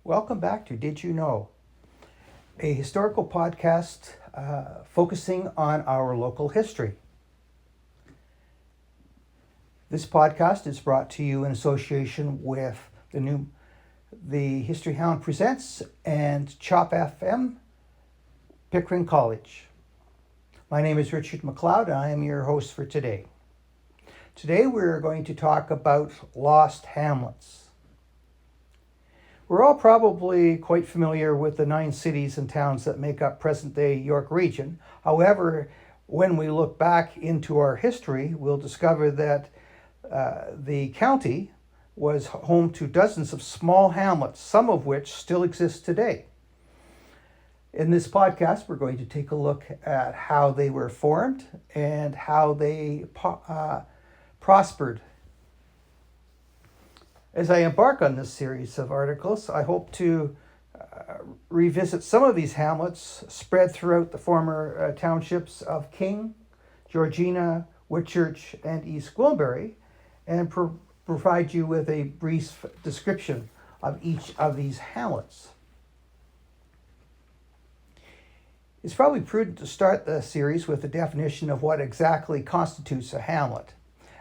Welcome back to Did You Know, a historical podcast focusing on our local history. This podcast is brought to you in association with the History Hound Presents and CHOP FM, Pickering College. My name is Richard McLeod and I am your host for today. Today we're going to talk about lost hamlets. We're all probably quite familiar with the 9 cities and towns that make up present-day York Region. However, when we look back into our history, we'll discover that the county was home to dozens of small hamlets, some of which still exist today. In this podcast, we're going to take a look at how they were formed and how they prospered. As I embark on this series of articles, I hope to revisit some of these hamlets spread throughout the former townships of King, Georgina, Whitchurch, and East Gwillimbury, and provide you with a brief description of each of these hamlets. It's probably prudent to start the series with a definition of what exactly constitutes a hamlet.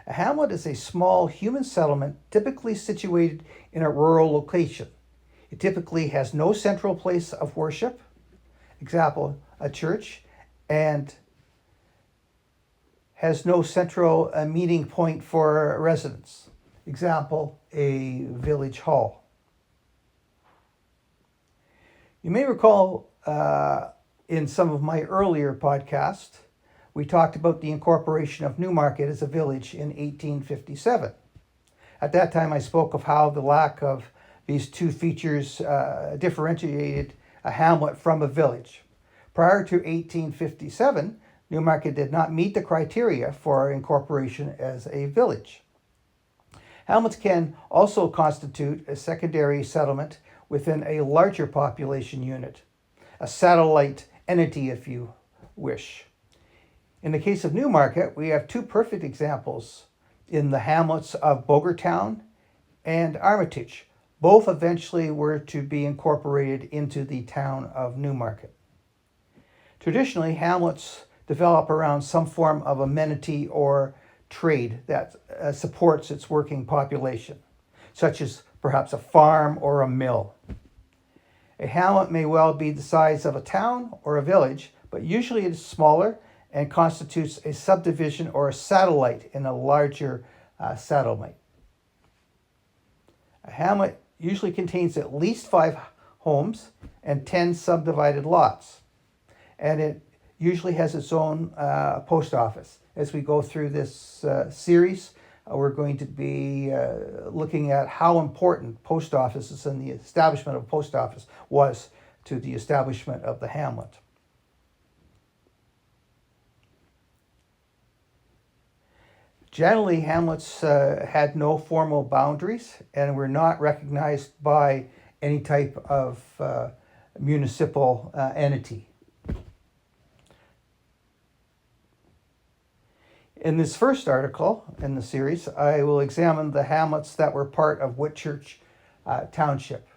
A hamlet is a small human settlement typically situated in a rural location. It typically has no central place of worship, example, a church, and has no central meeting point for residents, example, a village hall. You may recall in some of my earlier podcasts, we talked about the incorporation of Newmarket as a village in 1857. At that time, I spoke of how the lack of these two features differentiated a hamlet from a village. Prior to 1857, Newmarket did not meet the criteria for incorporation as a village. Hamlets can also constitute a secondary settlement within a larger population unit, a satellite entity if you wish. In the case of Newmarket, we have 2 perfect examples in the hamlets of Bogertown and Armitage. Both eventually were to be incorporated into the town of Newmarket. Traditionally, hamlets develop around some form of amenity or trade that supports its working population, such as perhaps a farm or a mill. A hamlet may well be the size of a town or a village, but usually it is smaller and constitutes a subdivision or a satellite in a larger settlement. A hamlet usually contains at least 5 homes and 10 subdivided lots, and it usually has its own post office. As we go through this series, we're going to be looking at how important post offices and the establishment of a post office was to the establishment of the hamlet. Generally, hamlets had no formal boundaries and were not recognized by any type of municipal entity. In this first article in the series, I will examine the hamlets that were part of Whitchurch Township.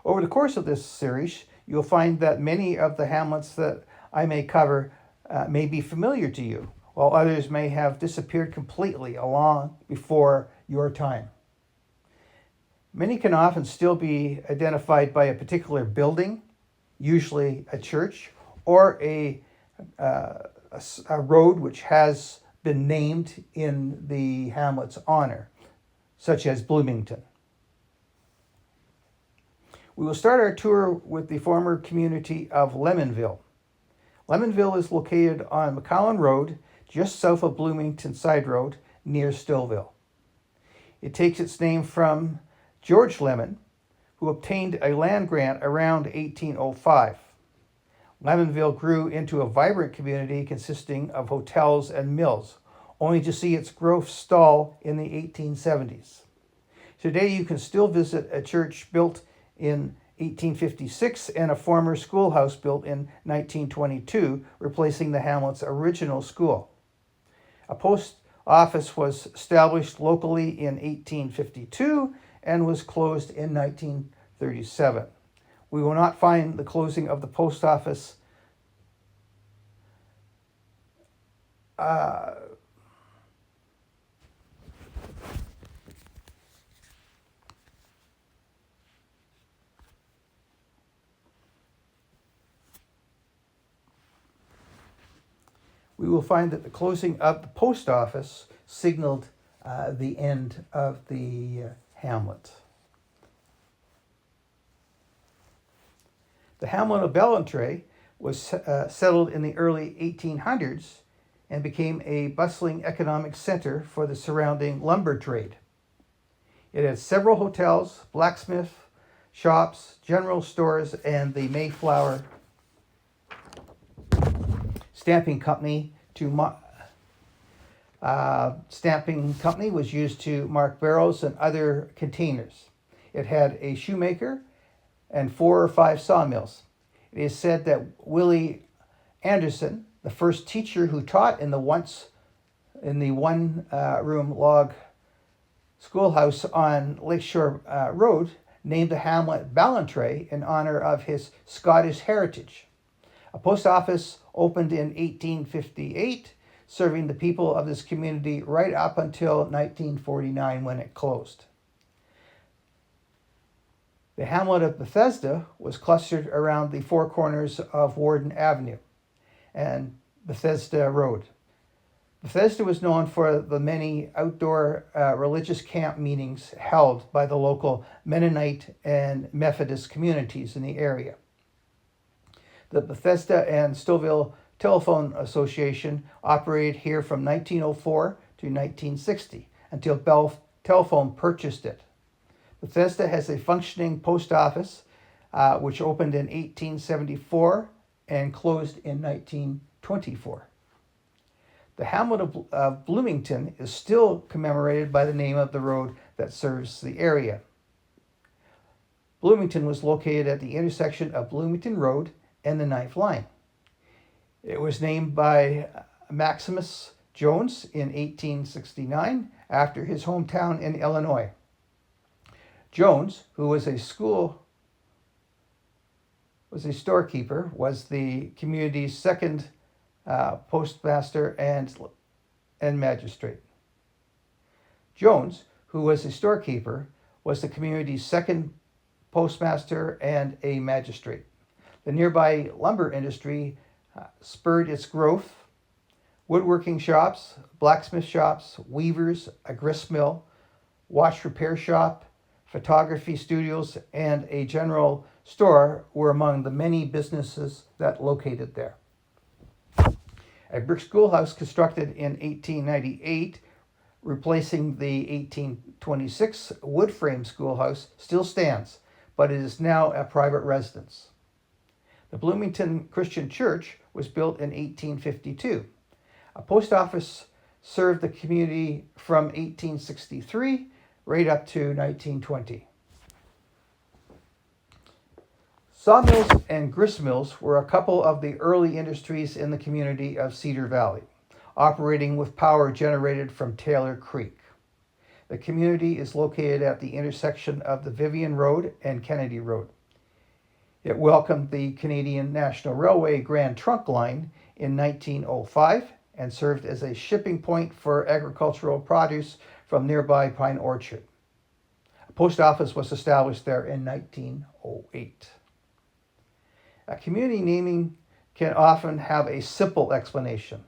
Over the course of this series, you'll find that many of the hamlets that I may cover may be familiar to you, while others may have disappeared completely long before your time. Many can often still be identified by a particular building, usually a church, or a road which has been named in the hamlet's honor, such as Bloomington. We will start our tour with the former community of Lemonville. Lemonville is located on McCowan Road, just south of Bloomington Side Road, near Stillville. It takes its name from George Lemon, who obtained a land grant around 1805. Lemonville grew into a vibrant community consisting of hotels and mills, only to see its growth stall in the 1870s. Today you can still visit a church built in 1856 and a former schoolhouse built in 1922, replacing the hamlet's original school. A post office was established locally in 1852 and was closed in 1937. We will not find the closing of the post office we will find that the closing of the post office signaled the end of the hamlet. The hamlet of Ballantrae was settled in the early 1800s and became a bustling economic center for the surrounding lumber trade. It had several hotels, blacksmith shops, general stores, and the Mayflower Stamping Company Stamping Company was used to mark barrels and other containers. It had a shoemaker and 4 or 5 sawmills. It is said that Willie Anderson, the first teacher who taught in the one-room log schoolhouse on Lakeshore Road, named the hamlet Ballantrae in honor of his Scottish heritage. A post office opened in 1858, serving the people of this community right up until 1949 when it closed. The hamlet of Bethesda was clustered around the 4 corners of Warden Avenue and Bethesda Road. Bethesda was known for the many outdoor religious camp meetings held by the local Mennonite and Methodist communities in the area. The Bethesda and Stouffville Telephone Association operated here from 1904 to 1960 until Bell Telephone purchased it. Bethesda has a functioning post office which opened in 1874 and closed in 1924. The hamlet of Bloomington is still commemorated by the name of the road that serves the area. Bloomington was located at the intersection of Bloomington Road and the 9th Line. It was named by Maximus Jones in 1869 after his hometown in Illinois. Jones, who was a storekeeper, was the community's second postmaster and magistrate. Jones, who was a storekeeper, was the community's second postmaster and a magistrate. The nearby lumber industry spurred its growth. Woodworking shops, blacksmith shops, weavers, a grist mill, watch repair shop, photography studios, and a general store were among the many businesses that located there. A brick schoolhouse constructed in 1898, replacing the 1826 wood frame schoolhouse, still stands, but it is now a private residence. The Bloomington Christian Church was built in 1852. A post office served the community from 1863 right up to 1920. Sawmills and grist mills were a couple of the early industries in the community of Cedar Valley, operating with power generated from Taylor Creek. The community is located at the intersection of the Vivian Road and Kennedy Road. It welcomed the Canadian National Railway Grand Trunk Line in 1905 and served as a shipping point for agricultural produce from nearby Pine Orchard. A post office was established there in 1908. A community naming can often have a simple explanation.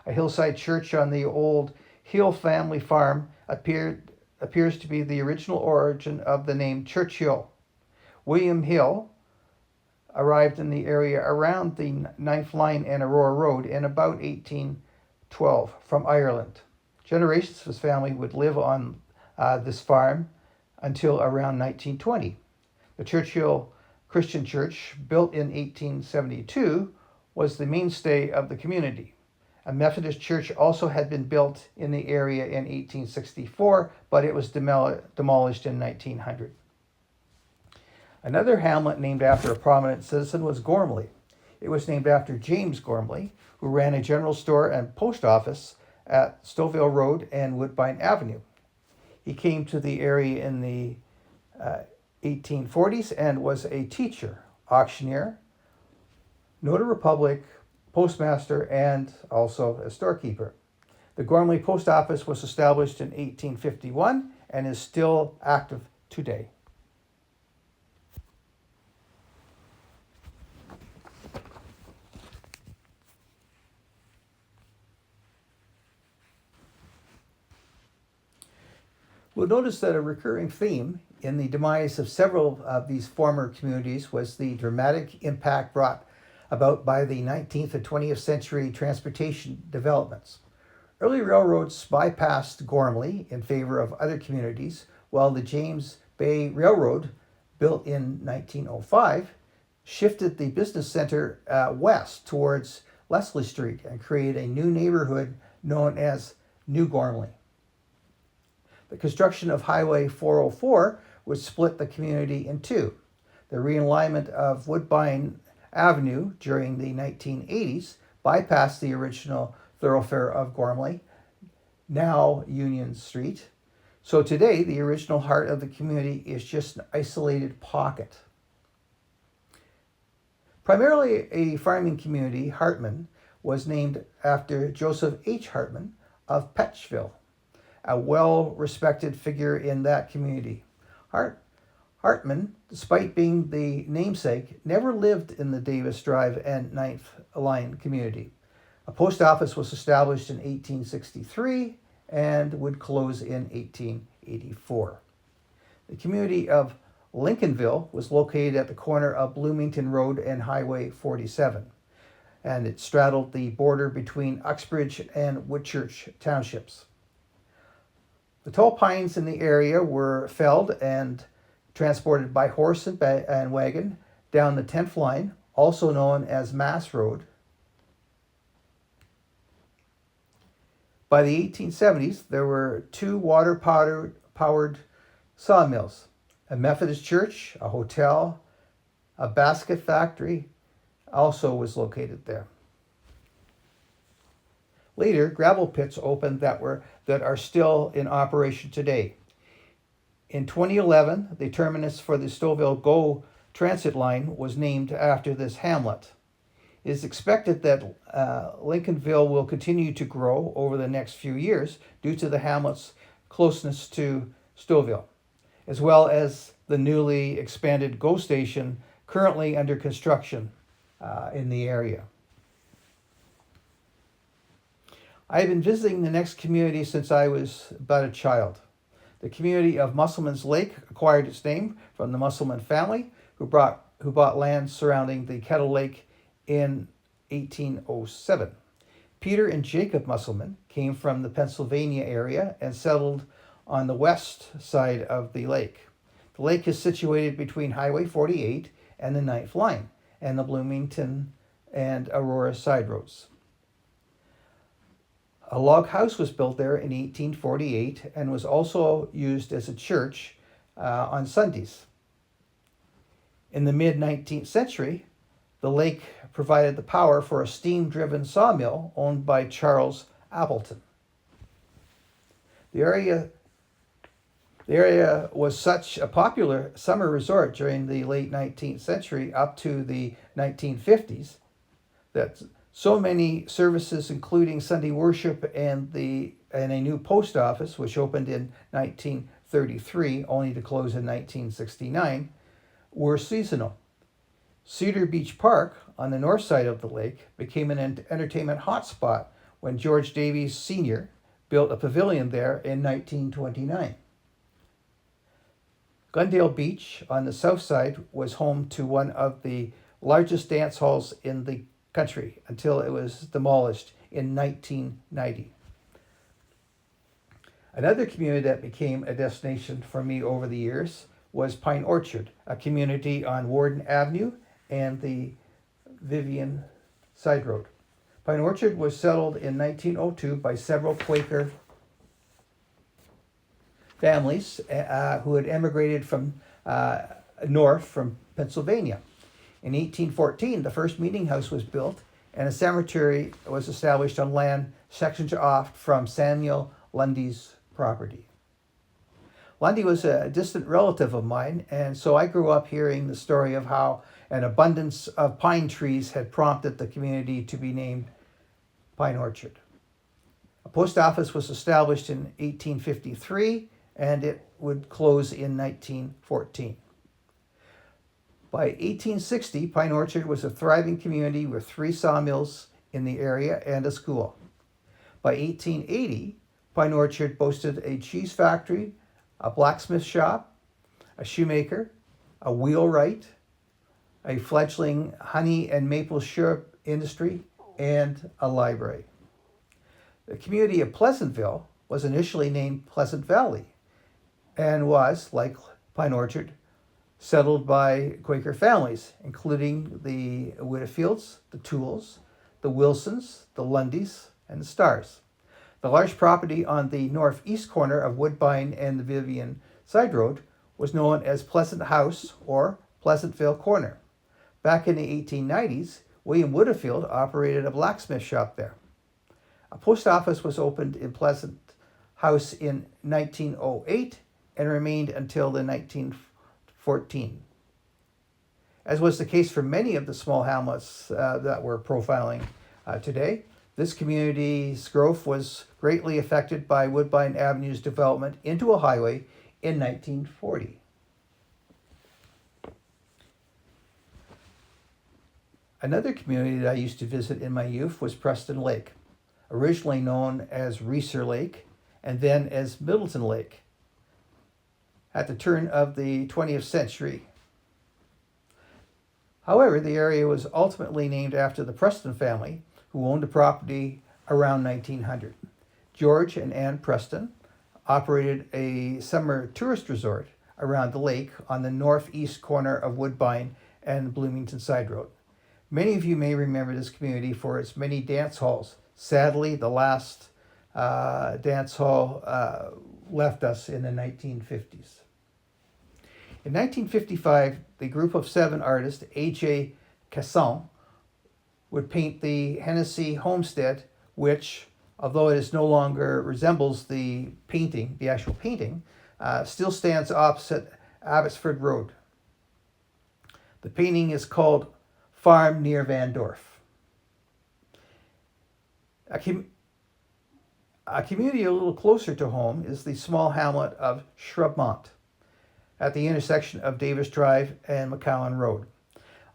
A hillside church on the old Hill family farm appears to be the original origin of the name Churchill. William Hill arrived in the area around the 9th Line and Aurora Road in about 1812 from Ireland. Generations of his family would live on this farm until around 1920. The Churchill Christian Church, built in 1872, was the mainstay of the community. A Methodist church also had been built in the area in 1864, but it was demolished in 1900. Another hamlet named after a prominent citizen was Gormley. It was named after James Gormley, who ran a general store and post office at Stouffville Road and Woodbine Avenue. He came to the area in the 1840s and was a teacher, auctioneer, notary public, postmaster, and also a storekeeper. The Gormley Post Office was established in 1851 and is still active today. We'll notice that a recurring theme in the demise of several of these former communities was the dramatic impact brought about by the 19th and 20th century transportation developments. Early railroads bypassed Gormley in favor of other communities, while the James Bay Railroad, built in 1905, shifted the business center west towards Leslie Street and created a new neighborhood known as New Gormley. The construction of Highway 404 would split the community in two. The realignment of Woodbine Avenue during the 1980s bypassed the original thoroughfare of Gormley, now Union Street. So today, the original heart of the community is just an isolated pocket. Primarily a farming community, Hartman was named after Joseph H. Hartman of Petchville, a well-respected figure in that community. Hartman, despite being the namesake, never lived in the Davis Drive and 9th Line community. A post office was established in 1863 and would close in 1884. The community of Lincolnville was located at the corner of Bloomington Road and Highway 47, and it straddled the border between Uxbridge and Woodchurch townships. The tall pines in the area were felled and transported by horse and wagon down the 10th line, also known as Mass Road. By the 1870s, there were two water-powered sawmills, a Methodist church, a hotel, a basket factory also was located there. Later, gravel pits opened that are still in operation today. In 2011, the terminus for the Stouffville GO transit line was named after this hamlet. It is expected that Lincolnville will continue to grow over the next few years due to the hamlet's closeness to Stouffville, as well as the newly expanded GO station currently under construction in the area. I have been visiting the next community since I was about a child. The community of Musselman's Lake acquired its name from the Musselman family, who bought land surrounding the Kettle Lake in 1807. Peter and Jacob Musselman came from the Pennsylvania area and settled on the west side of the lake. The lake is situated between Highway 48 and the 9th Line and the Bloomington and Aurora side roads. A log house was built there in 1848 and was also used as a church on Sundays. In the mid-19th century, the lake provided the power for a steam-driven sawmill owned by Charles Appleton. The area was such a popular summer resort during the late 19th century up to the 1950s that so many services, including Sunday worship and a new post office, which opened in 1933, only to close in 1969, were seasonal. Cedar Beach Park, on the north side of the lake, became an entertainment hotspot when George Davies Sr. built a pavilion there in 1929. Glendale Beach, on the south side, was home to one of the largest dance halls in the country until it was demolished in 1990. Another community that became a destination for me over the years was Pine Orchard, a community on Warden Avenue and the Vivian Side Road. Pine Orchard was settled in 1902 by several Quaker families who had emigrated from north from Pennsylvania. In 1814, the first meeting house was built and a cemetery was established on land sections off from Samuel Lundy's property. Lundy was a distant relative of mine, and so I grew up hearing the story of how an abundance of pine trees had prompted the community to be named Pine Orchard. A post office was established in 1853, and it would close in 1914. By 1860, Pine Orchard was a thriving community with 3 sawmills in the area and a school. By 1880, Pine Orchard boasted a cheese factory, a blacksmith shop, a shoemaker, a wheelwright, a fledgling honey and maple syrup industry, and a library. The community of Pleasantville was initially named Pleasant Valley and was, like Pine Orchard, settled by Quaker families, including the Whitfields, the Tools, the Wilsons, the Lundys, and the Stars. The large property on the northeast corner of Woodbine and the Vivian Side Road was known as Pleasant House or Pleasantville Corner. Back in the 1890s, William Woodfield operated a blacksmith shop there. A post office was opened in Pleasant House in 1908 and remained until the 1914. As was the case for many of the small hamlets that we're profiling today, this community's growth was greatly affected by Woodbine Avenue's development into a highway in 1940. Another community that I used to visit in my youth was Preston Lake, originally known as Reeser Lake and then as Middleton Lake at the turn of the 20th century. However, the area was ultimately named after the Preston family, who owned the property around 1900. George and Ann Preston operated a summer tourist resort around the lake on the northeast corner of Woodbine and Bloomington Side Road. Many of you may remember this community for its many dance halls. Sadly, the last dance hall left us in the 1950s. In 1955, the group of 7 artists, A.J. Casson, would paint the Hennessy homestead, which, although it no longer resembles the painting, the actual painting, still stands opposite Abbotsford Road. The painting is called Farm near Van Dorf. A community a little closer to home is the small hamlet of Shrubmont at the intersection of Davis Drive and McCowan Road.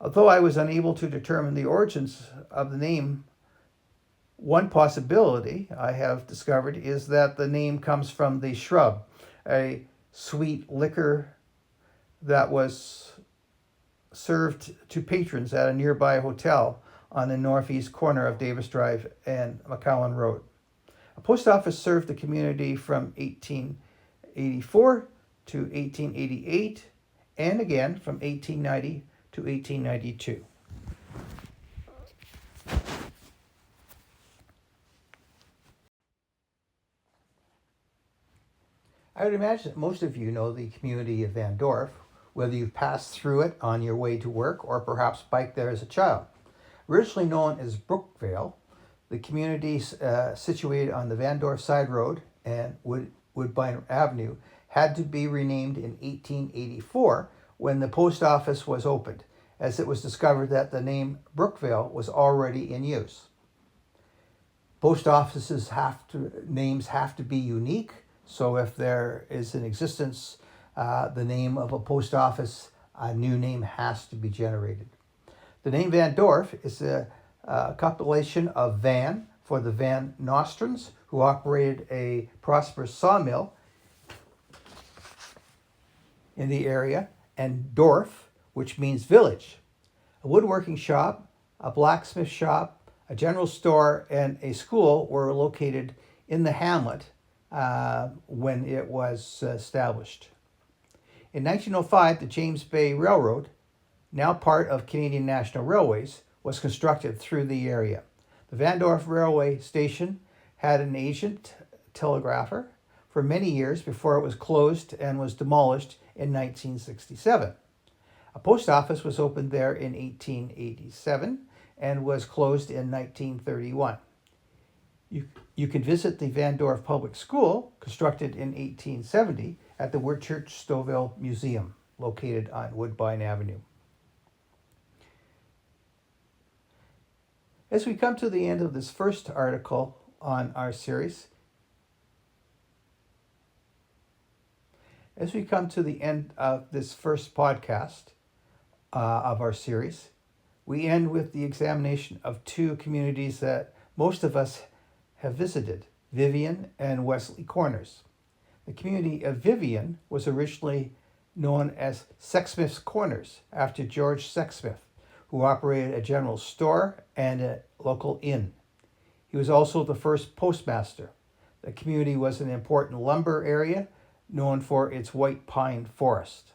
Although I was unable to determine the origins of the name, one possibility I have discovered is that the name comes from the shrub, a sweet liquor that was served to patrons at a nearby hotel on the northeast corner of Davis Drive and McCowan Road. A post office served the community from 1884 to 1888 and again from 1890 to 1892. I would imagine that most of you know the community of Van Dorf, whether you've passed through it on your way to work or perhaps biked there as a child. Originally known as Brookvale, the community situated on the Van Dorf Side Road and Woodbine Avenue had to be renamed in 1884 when the post office was opened, as it was discovered that the name Brookvale was already in use. Post offices names have to be unique, so if there is in existence the name of a post office, a new name has to be generated. The name Van Dorf is a compilation of Van for the Van Nostrums, who operated a prosperous sawmill in the area, and Dorf, which means village. A woodworking shop, a blacksmith shop, a general store, and a school were located in the hamlet when it was established. In 1905, the James Bay Railroad, now part of Canadian National Railways, was constructed through the area. The Van Dorf Railway Station had an agent telegrapher for many years before it was closed and was demolished in 1967. A post office was opened there in 1887 and was closed in 1931. You can visit the Van Dorp Public School, constructed in 1870, at the Whitchurch Stouffville Museum, located on Woodbine Avenue. As we come to the end of this first article on our series, as we come to the end of this first podcast of our series, we end with the examination of two communities that most of us have visited, Vivian and Wesley Corners. The community of Vivian was originally known as Sexsmith's Corners, after George Sexsmith, who operated a general store and a local inn. He was also the first postmaster. The community was an important lumber area known for its white pine forest.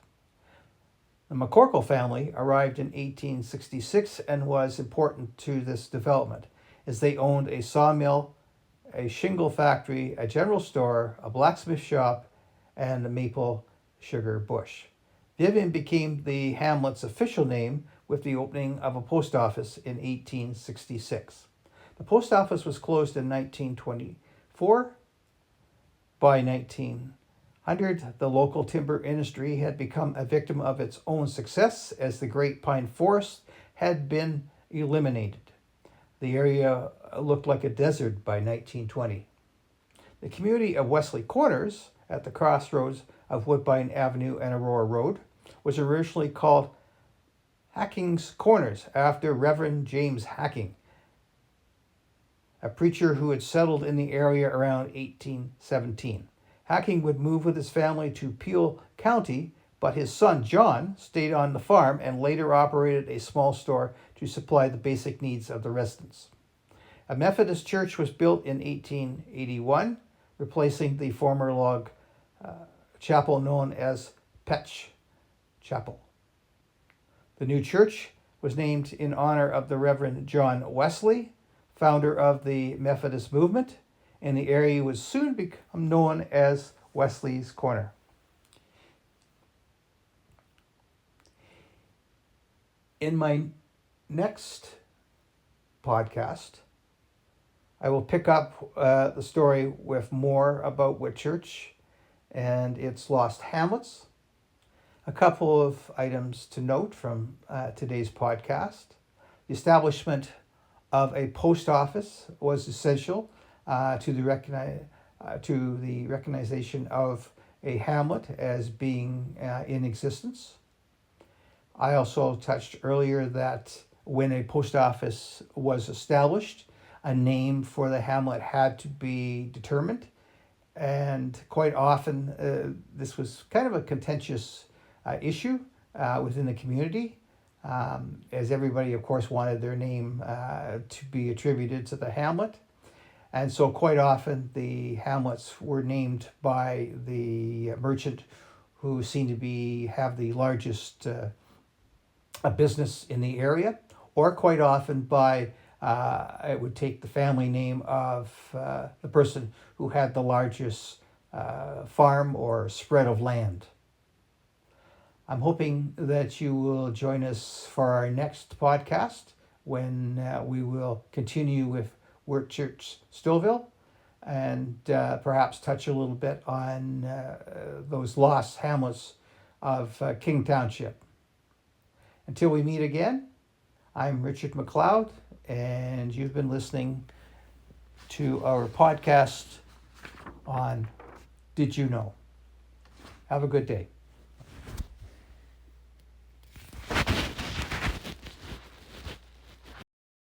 The McCorkle family arrived in 1866 and was important to this development, as they owned a sawmill, a shingle factory, a general store, a blacksmith shop, and a maple sugar bush. Vivian became the hamlet's official name with the opening of a post office in 1866. The post office was closed in 1924. By 1900, the local timber industry had become a victim of its own success, as the great pine forest had been eliminated. The area looked like a desert by 1920. The community of Wesley Corners, at the crossroads of Woodbine Avenue and Aurora Road, was originally called Hacking's Corners, after Reverend James Hacking, a preacher who had settled in the area around 1817. Hacking would move with his family to Peel County, but his son John stayed on the farm and later operated a small store to supply the basic needs of the residents. A Methodist church was built in 1881, replacing the former log chapel known as Petch Chapel. The new church was named in honor of the Reverend John Wesley, founder of the Methodist movement, and the area would soon become known as Wesley's Corner. In my next podcast, I will pick up the story with more about Whitchurch and its lost hamlets. A couple of items to note from today's podcast. The establishment of a post office was essential to the recognition of a hamlet as being in existence. I also touched earlier that when a post office was established, a name for the hamlet had to be determined, and quite often this was kind of a contentious issue within the community, as everybody, of course, wanted their name to be attributed to the hamlet. And so quite often the hamlets were named by the merchant who seemed to have the largest business in the area, or quite often by it would take the family name of the person who had the largest farm or spread of land. I'm hoping that you will join us for our next podcast, when we will continue with Whitchurch Stouffville and perhaps touch a little bit on those lost hamlets of King Township. Until we meet again, I'm Richard McLeod, and you've been listening to our podcast on Did You Know? Have a good day.